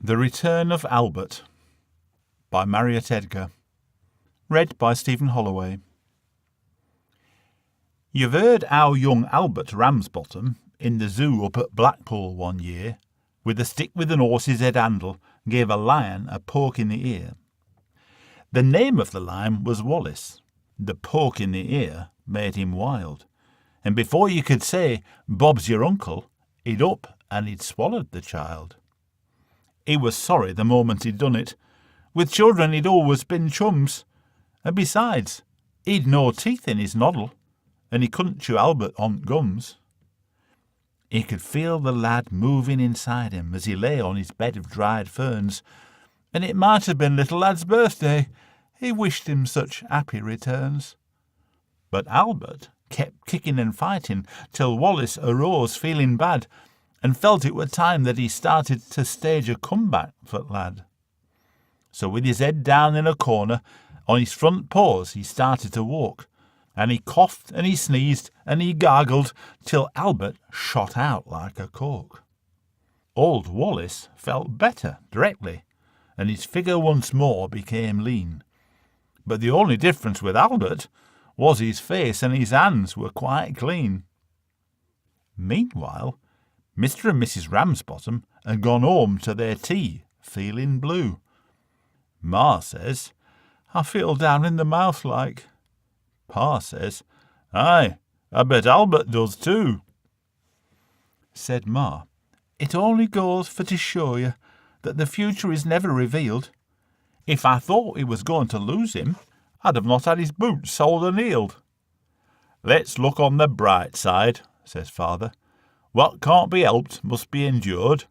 The Return of Albert by Marriott Edgar. Read by Stephen Holloway. You've heard how young Albert Ramsbottom, in the zoo up at Blackpool one year, with a stick with an horse's head handle, gave a lion a poke in the ear. The name of the lion was Wallace. The poke in the ear made him wild, and before you could say, "Bob's your uncle," he'd up and he'd swallowed the child. He was sorry the moment he'd done it. With children he'd always been chums, and besides, he'd no teeth in his noddle, and he couldn't chew Albert on gums. He could feel the lad moving inside him as he lay on his bed of dried ferns, and it might have been little lad's birthday. He wished him such happy returns. But Albert kept kicking and fighting till Wallace arose feeling bad, and felt it were time that he started to stage a comeback for lad. So with his head down in a corner, on his front paws he started to walk, and he coughed and he sneezed and he gargled till Albert shot out like a cork. Old Wallace felt better directly, and his figure once more became lean. But the only difference with Albert was his face and his hands were quite clean. Meanwhile, Mr. and Mrs. Ramsbottom had gone home to their tea, feeling blue. Ma says, "I feel down in the mouth like." Pa says, "Aye, I bet Albert does too." Said Ma, "It only goes for to show you that the future is never revealed. If I thought we was going to lose him, I'd have not had his boots soled and heeled." "Let's look on the bright side," says Father. "What can't be helped must be endured.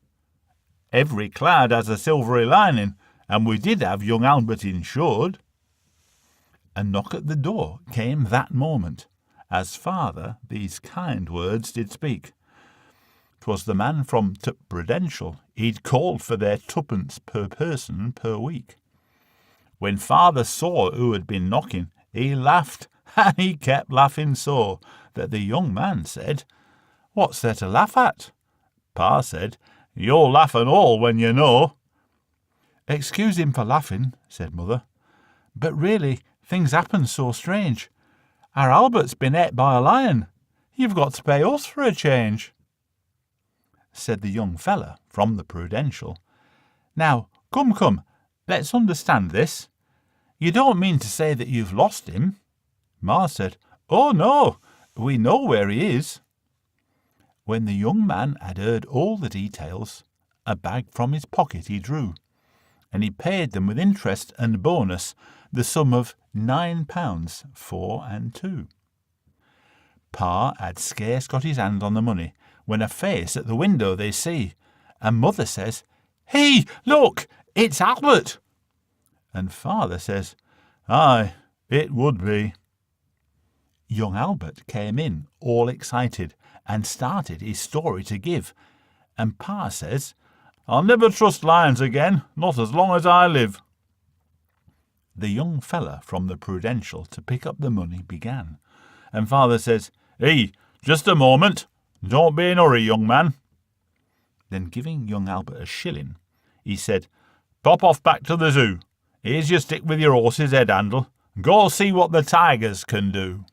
Every cloud has a silvery lining, and we did have young Albert insured." A knock at the door came that moment, as Father these kind words did speak. 'Twas the man from Prudential. He'd called for their twopence per person per week. When Father saw who had been knocking, he laughed, and he kept laughing so that the young man said, "What's there to laugh at?" Pa said, "You'll laugh and all when you know." "Excuse him for laughing," said Mother, "but really things happen so strange. Our Albert's been ate by a lion. You've got to pay us for a change." Said the young fella from the Prudential, "Now, come, let's understand this. You don't mean to say that you've lost him?" Ma said, "Oh no, we know where he is." When the young man had heard all the details, a bag from his pocket he drew, and he paid them with interest and bonus the sum of £9 4 and 2. Pa had scarce got his hand on the money when a face at the window they see, and Mother says, "Hey, look, it's Albert!" And Father says, "Aye, it would be." Young Albert came in all excited and started his story to give, and Pa says, "I'll never trust lions again, not as long as I live." The young fella from the Prudential to pick up the money began, and Father says, "Hey, just a moment, don't be in a hurry, young man." Then giving young Albert a shilling, he said, "Pop off back to the zoo. Here's your stick with your horse's head handle. Go see what the tigers can do."